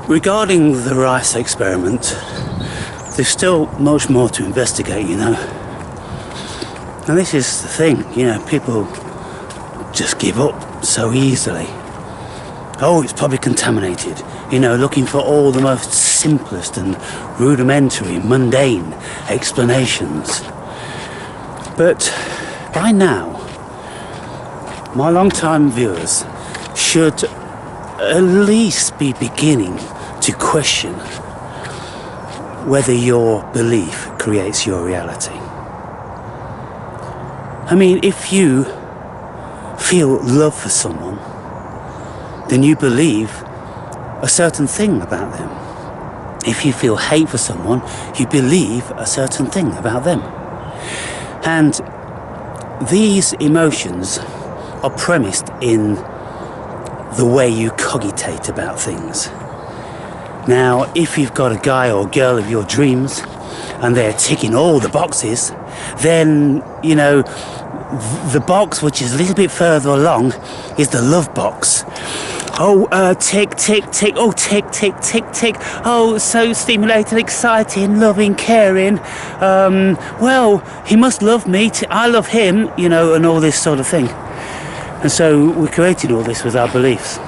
Regarding the rice experiment, there's still much more to investigate, you know. And this is the thing, you know, people just give up so easily. Oh, it's probably contaminated, you know, looking for all the most simplest and rudimentary, mundane explanations. But by now, my long-time viewers should at least be beginning to question whether your belief creates your reality. I mean, if you feel love for someone, then you believe a certain thing about them. If you feel hate for someone, you believe a certain thing about them. And these emotions are premised in the way you cogitate about things. Now, if you've got a guy or girl of your dreams and they're ticking all the boxes, then, you know, the box which is a little bit further along is the love box. Oh, tick, tick, tick, oh, tick, tick, tick, tick. Oh, so stimulating, exciting, loving, caring. Well, he must love me, I love him, you know, and all this sort of thing. And so we created all this with our beliefs.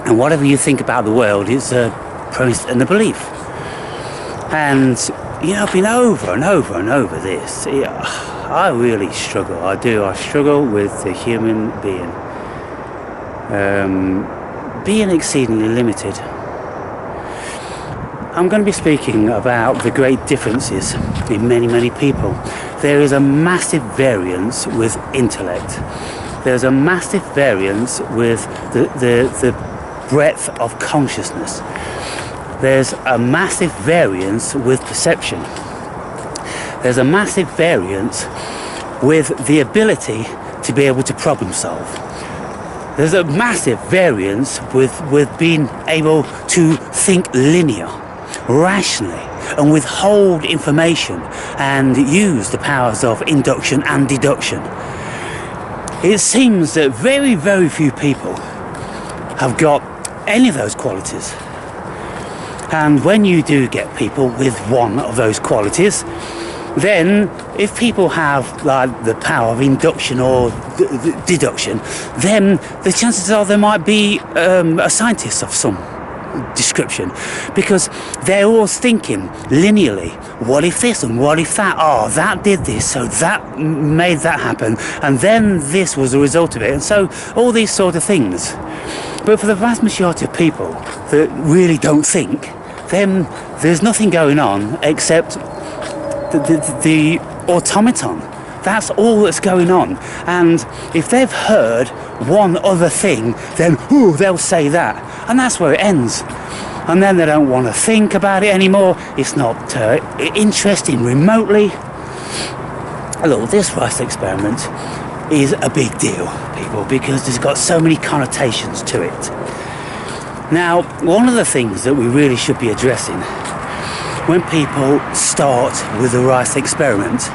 And whatever you think about the world is premised in a belief. And, you know, I've been over and over and over this. I really struggle, I do. I struggle with the human being. Being exceedingly limited. I'm going to be speaking about the great differences in many, many people. There is a massive variance with intellect. There's a massive variance with the breadth of consciousness. There's a massive variance with perception. There's a massive variance with the ability to be able to problem solve. There's a massive variance with being able to think linear, rationally, and withhold information and use the powers of induction and deduction. It seems that very, very few people have got any of those qualities. And when you do get people with one of those qualities, then if people have like the power of induction or deduction, then the chances are they might be a scientist of some description, because they're always thinking linearly. What if this and what if that? Oh, that did this, so that made that happen, and then this was the result of it, and so all these sort of things. But for the vast majority of people that really don't think, then there's nothing going on except the automaton. That's all that's going on. And if they've heard one other thing, then they'll say that, and that's where it ends. And then they don't want to think about it anymore. It's not interesting remotely. Look, this rice experiment is a big deal, people, because it's got so many connotations to it. Now, one of the things that we really should be addressing when people start with the rice experiment,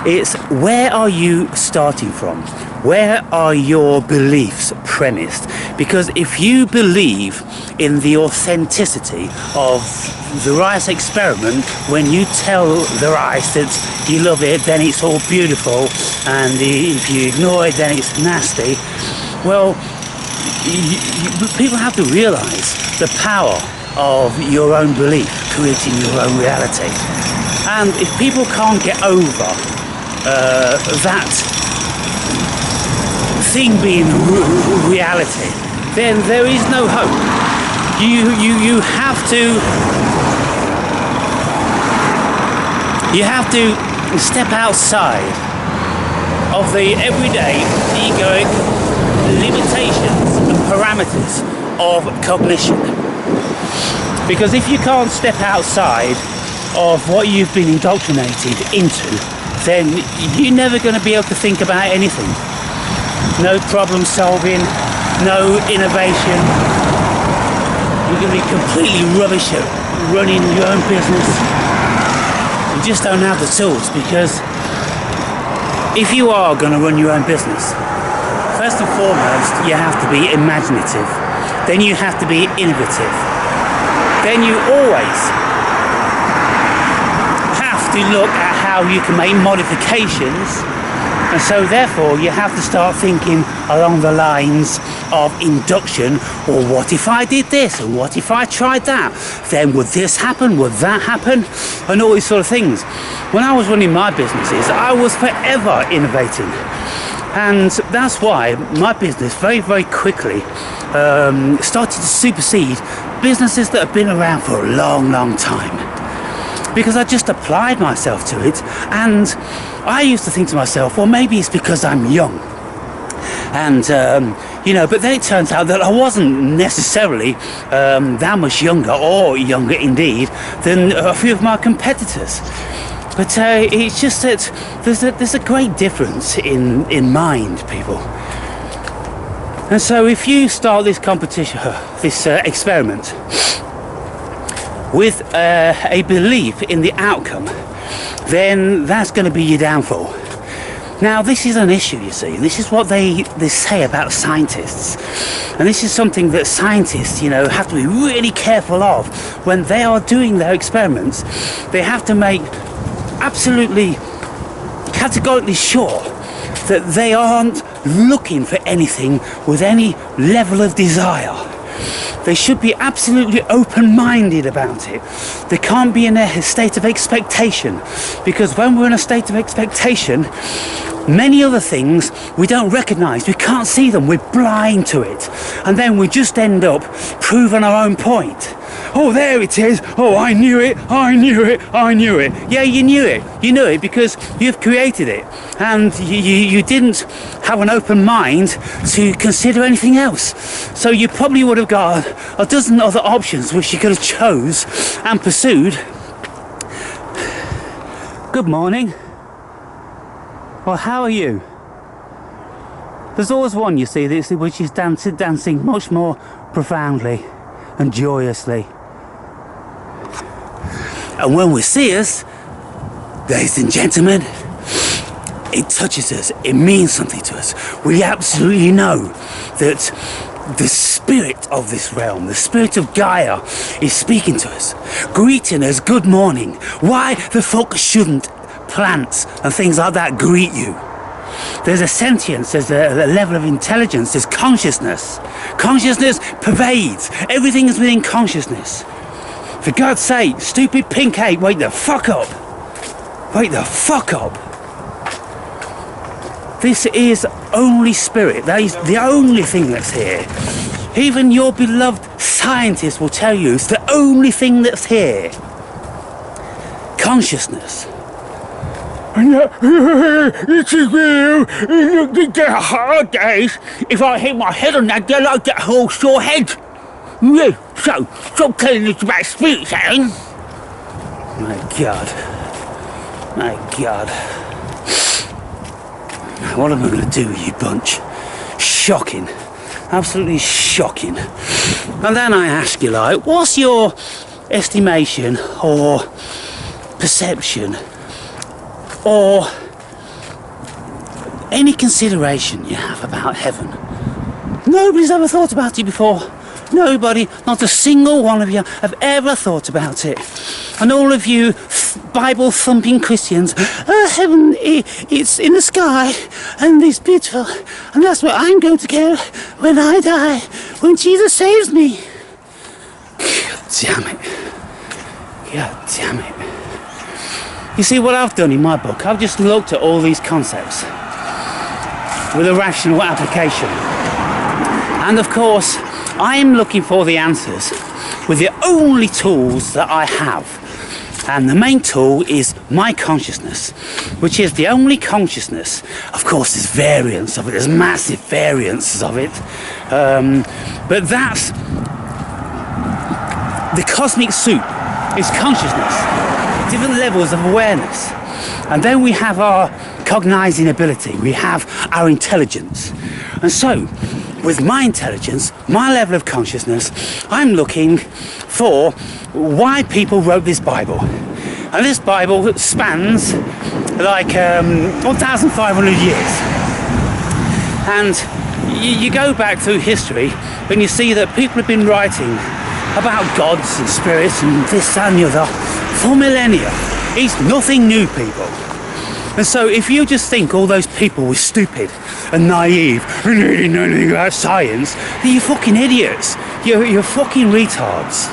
it's where are you starting from? Where are your beliefs premised? Because if you believe in the authenticity of the rice experiment, when you tell the rice that you love it, then it's all beautiful, and if you ignore it, then it's nasty. Well, people have to realise the power of your own belief creating your own reality. And if people can't get over that thing being reality, then there is no hope. You have to step outside of the everyday egoic limitations and parameters of cognition. Because if you can't step outside of what you've been indoctrinated into, then you're never going to be able to think about anything. No problem solving, no innovation. You're going to be completely rubbish at running your own business. You just don't have the tools, because if you are going to run your own business, first and foremost, you have to be imaginative. Then you have to be innovative. then you always have to look at how you can make modifications, and so therefore you have to start thinking along the lines of induction, or what if I did this, and what if I tried that, then would this happen, would that happen, and all these sort of things. When I was running my businesses, I was forever innovating, and that's why my business very, very quickly started to supersede businesses that have been around for a long, long time, because I just applied myself to it. And I used to think to myself, well, maybe it's because I'm young, and but then it turns out that I wasn't necessarily that much younger, or younger indeed, than a few of my competitors. But it's just that there's a great difference in mind, people. And so if you start this competition, this experiment, with a belief in the outcome, then that's going to be your downfall. Now, this is an issue, you see. This is what they say about scientists. And this is something that scientists, have to be really careful of when they are doing their experiments. They have to make absolutely categorically sure that they aren't looking for anything with any level of desire. They should be absolutely open-minded about it. They can't be in a state of expectation, because when we're in a state of expectation, many other things we don't recognise, we can't see them, we're blind to it, and then we just end up proving our own point. Oh, there it is. Oh, I knew it. I knew it. I knew it. Yeah, you knew it. You knew it because you've created it, and you didn't have an open mind to consider anything else. So you probably would have got a dozen other options which you could have chose and pursued. Good morning. Well, how are you? There's always one, you see, which is dancing much more profoundly and joyously. And when we see us, ladies and gentlemen, it touches us, it means something to us. We absolutely know that the spirit of this realm, the spirit of Gaia, is speaking to us, greeting us good morning. Why the fuck shouldn't plants and things like that greet you? There's a sentience, there's a level of intelligence, there's consciousness. Consciousness pervades. Everything is within consciousness. For God's sake, stupid pink ape, wake the fuck up. Wake the fuck up. This is only spirit. That is the only thing that's here. Even your beloved scientists will tell you it's the only thing that's here. Consciousness. It is real. You get hard days. If I hit my head on that, then I get a whole sore head. Yeah, so stop telling us about spirits, Aaron. My God. My God. What am I going to do with you bunch? Shocking. Absolutely shocking. And then I ask you, like, what's your estimation or perception or any consideration you have about heaven? Nobody's ever thought about it before. Nobody, not a single one of you have ever thought about it. And all of you Bible-thumping Christians, heaven, it's in the sky, and it's beautiful, and that's where I'm going to go when I die, when Jesus saves me. God damn it. God damn it. You see, what I've done in my book, I've just looked at all these concepts with a rational application. And of course, I'm looking for the answers with the only tools that I have. And the main tool is my consciousness, which is the only consciousness. Of course, there's variants of it, there's massive variances of it. But that's the cosmic soup, is consciousness, different levels of awareness. And then we have our cognizing ability, we have our intelligence. And so, with my intelligence, my level of consciousness, I'm looking for why people wrote this Bible. And this Bible spans like 1,500 years. And you go back through history and you see that people have been writing about gods and spirits and this and the other for millennia. It's nothing new, people. And so if you just think all those people were stupid and naive and didn't know anything about science, then you're fucking idiots. You're fucking retards.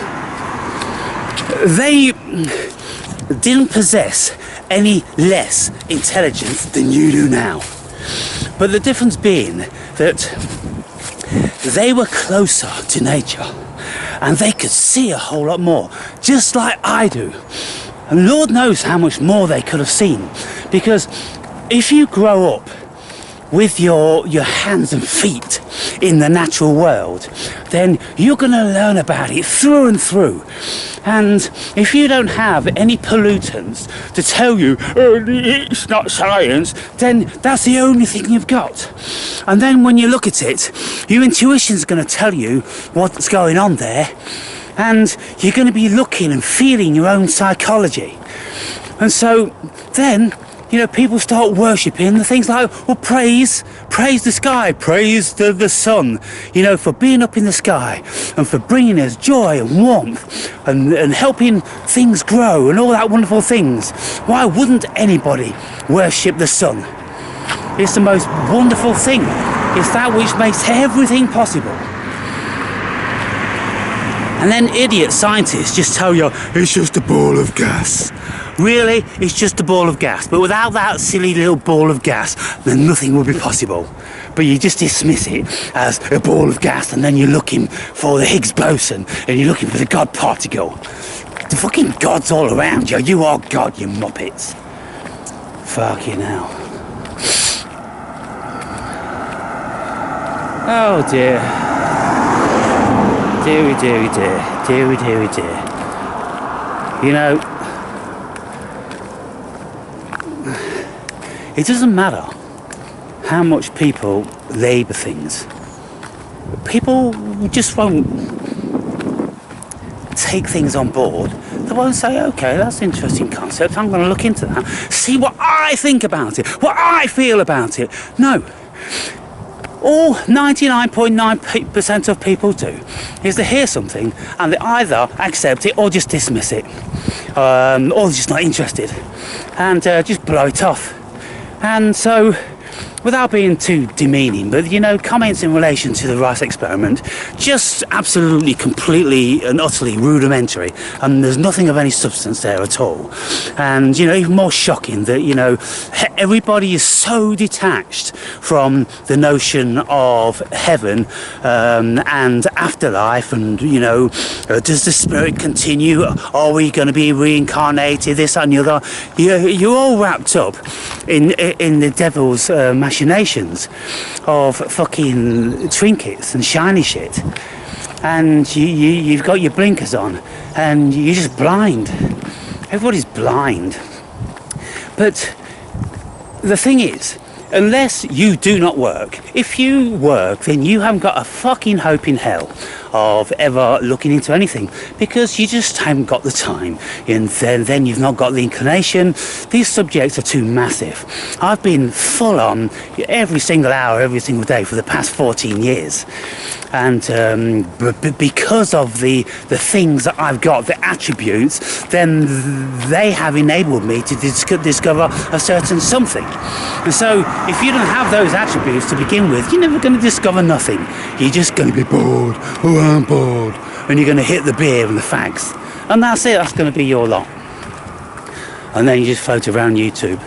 They didn't possess any less intelligence than you do now. But the difference being that they were closer to nature and they could see a whole lot more, just like I do. And Lord knows how much more they could have seen. Because if you grow up with your hands and feet in the natural world, then you're going to learn about it through and through. And if you don't have any pollutants to tell you, oh, it's not science, then that's the only thing you've got. And then when you look at it, your intuition's going to tell you what's going on there. And you're going to be looking and feeling your own psychology. And so then, people start worshipping the things like, well, praise the sky, praise the sun, for being up in the sky and for bringing us joy and warmth and helping things grow and all that wonderful things. Why wouldn't anybody worship the sun? It's the most wonderful thing. It's that which makes everything possible. And then idiot scientists just tell you, it's just a ball of gas. Really, it's just a ball of gas. But without that silly little ball of gas, then nothing would be possible. But you just dismiss it as a ball of gas, and then you're looking for the Higgs boson, and you're looking for the God particle. The fucking God's all around you. You are God, you muppets. Fucking hell. Oh dear. Deary, deary, dear. Deary, deary, dear. It doesn't matter how much people labour things. People just won't take things on board. They won't say, okay, that's an interesting concept, I'm going to look into that, see what I think about it, what I feel about it. No. All 99.9% of people do is they hear something and they either accept it or just dismiss it, or they're just not interested and just blow it off. And so, without being too demeaning, but comments in relation to the rice experiment, just absolutely, completely and utterly rudimentary, and there's nothing of any substance there at all. And even more shocking that everybody is so detached from the notion of heaven and afterlife, and does the spirit continue? Are we going to be reincarnated? This and the other. You're all wrapped up in the devil's machinations of fucking trinkets and shiny shit, and you've got your blinkers on and you're just blind. Everybody's blind. But the thing is, unless you do not work, if you work, then you haven't got a fucking hope in hell of ever looking into anything, because you just haven't got the time, and then you've not got the inclination. These subjects are too massive. I've been full on every single hour, every single day for the past 14 years, and because of the things that I've got, the attributes, then they have enabled me to discover a certain something. And so if you don't have those attributes to begin with, you're never going to discover nothing. You're just going to be bored. Oh, I'm bored. And you're going to hit the beer and the fags. And that's it. That's going to be your lot. And then you just float around YouTube,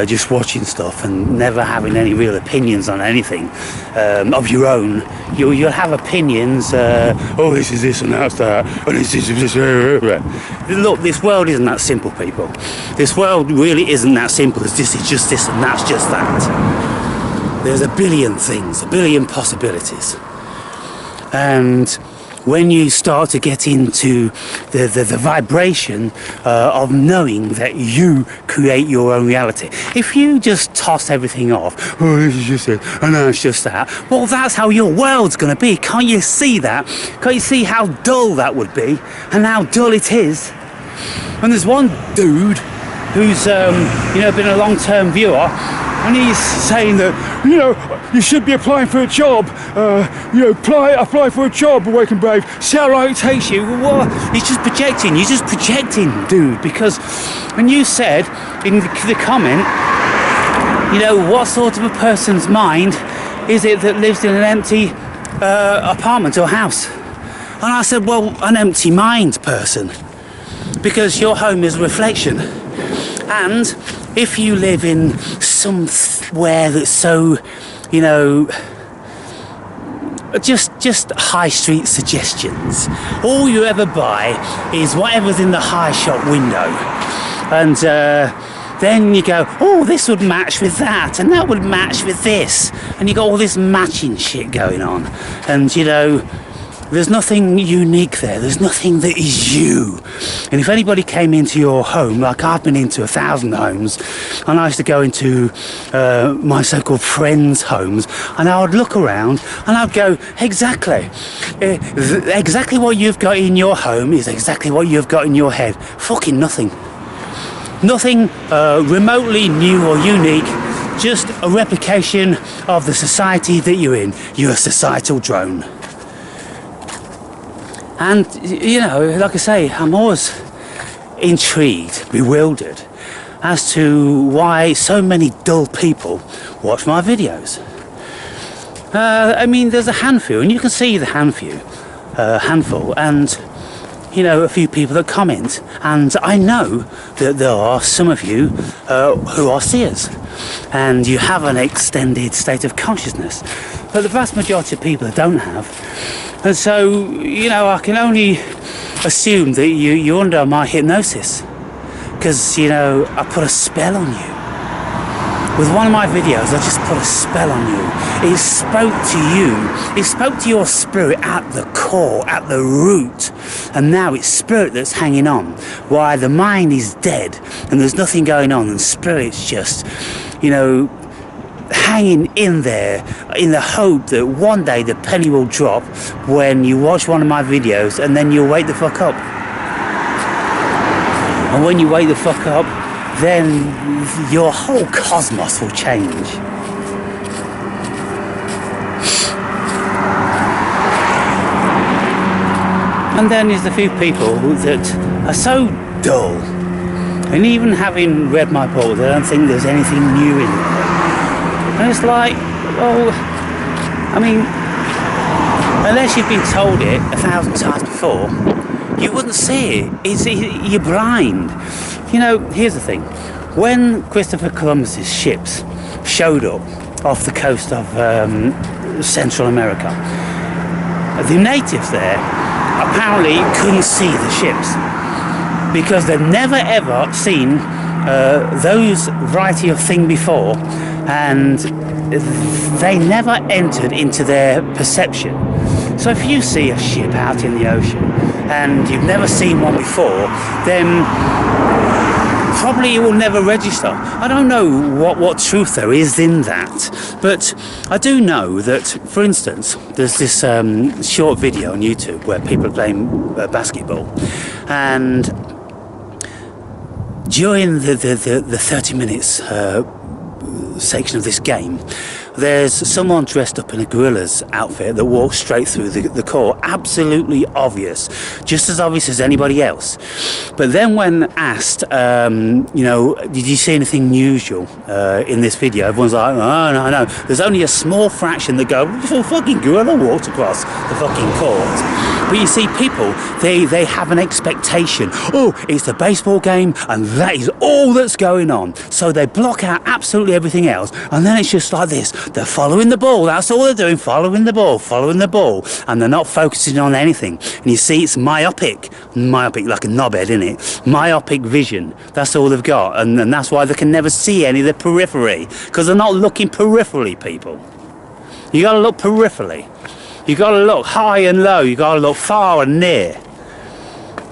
just watching stuff and never having any real opinions on anything of your own. You'll have opinions. Oh, this is this and that's that. And this is this. Look, this world isn't that simple, people. This world really isn't that simple as this is just this and that's just that. There's a billion things, a billion possibilities. And when you start to get into the vibration of knowing that you create your own reality, if you just toss everything off, oh, this is just it, and that's just that, well, that's how your world's going to be. Can't you see that? Can't you see how dull that would be, and how dull it is? And there's one dude who's been a long-term viewer, And he's saying that, you know, you should be applying for a job. You know, apply for a job, Awake and Brave. See how long it takes you. What? He's just projecting. You're just projecting, dude. Because when you said in the comment, you know, what sort of a person's mind is it that lives in an empty apartment or house? And I said, well, an empty mind person. Because your home is a reflection. And if you live in somewhere that's so, you know, just high street suggestions, all you ever buy is whatever's in the high shop window. And then you go, oh, this would match with that, and that would match with this. And you got all this matching shit going on. And, you know, there's nothing unique there. There's nothing that is you. And if anybody came into your home, like I've been into 1,000 homes, and I used to go into my so-called friends' homes, and I would look around and I'd go, exactly what you've got in your home is exactly what you've got in your head. Fucking nothing. Nothing remotely new or unique. Just a replication of the society that you're in. You're a societal drone. And, you know, like I say, I'm always intrigued, bewildered, as to why so many dull people watch my videos. I mean, there's a handful, and you can see the handful, and, you know, a few people that comment. And I know that there are some of you who are seers, and you have an extended state of consciousness. But the vast majority of people don't have. And so, you know, I can only assume that you're under my hypnosis. Because, you know, I put a spell on you. With one of my videos, I just put a spell on you. It spoke to you. It spoke to your spirit at the core, at the root. And now it's spirit that's hanging on. While the mind is dead and there's nothing going on, and spirit's just, you know, hanging in there in the hope that one day the penny will drop when you watch one of my videos, and then you'll wake the fuck up. And when you wake the fuck up, then your whole cosmos will change. And then there's a few people that are so dull, and even having read my book, they don't think there's anything new in there. And it's like, well, I mean, unless you've been told it 1,000 times before, you wouldn't see it. You're blind. You know, here's the thing. When Christopher Columbus's ships showed up off the coast of Central America, the natives there apparently couldn't see the ships because they've never ever seen those variety of thing before, and they never entered into their perception. So if you see a ship out in the ocean and you've never seen one before, then probably it will never register. I don't know what truth there is in that, but I do know that, for instance, there's this short video on YouTube where people are playing basketball, and during the 30 minutes section of this game, there's someone dressed up in a gorilla's outfit that walks straight through the court. Absolutely obvious, just as obvious as anybody else. But then when asked, you know, did you see anything unusual in this video, everyone's like, oh no, there's only a small fraction that go, oh, fucking gorilla walked across the fucking court. But you see, people, they have an expectation. Oh, it's a baseball game, and that is all that's going on. So they block out absolutely everything else, and then it's just like this. They're following the ball. That's all they're doing, following the ball, and they're not focusing on anything. And you see, it's myopic, like a knobhead, isn't it? Myopic vision. That's all they've got, and that's why they can never see any of the periphery, because they're not looking peripherally, people. You got to look peripherally. You got to look high and low. You got to look far and near.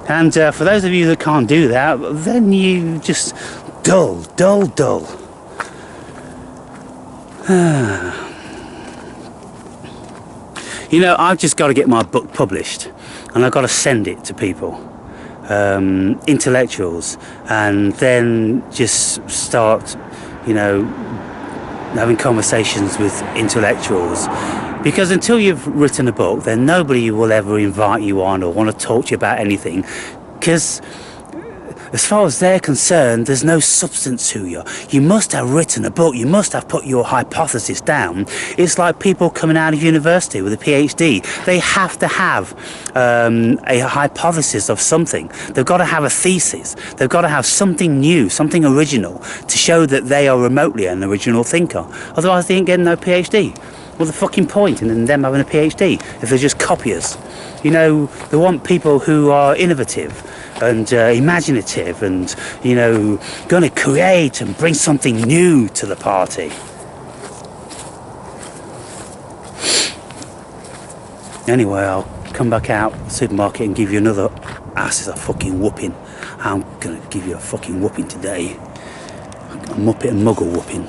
And for those of you that can't do that, then you just dull. You know, I've just got to get my book published, and I've got to send it to people, intellectuals, and then just start, you know, having conversations with intellectuals. Because until you've written a book, then nobody will ever invite you on or want to talk to you about anything. Because as far as they're concerned, there's no substance to you. You must have written a book. You must have put your hypothesis down. It's like people coming out of university with a PhD. They have to have a hypothesis of something. They've got to have a thesis. They've got to have something new, something original, to show that they are remotely an original thinker. Otherwise, they ain't getting no PhD. What's the fucking point in them having a PhD if they're just copiers? You know, they want people who are innovative and imaginative and, you know, going to create and bring something new to the party. Anyway, I'll come back out the supermarket and give you another ass is a fucking whooping. I'm going to give you a fucking whooping today. A Muppet and Muggle whooping.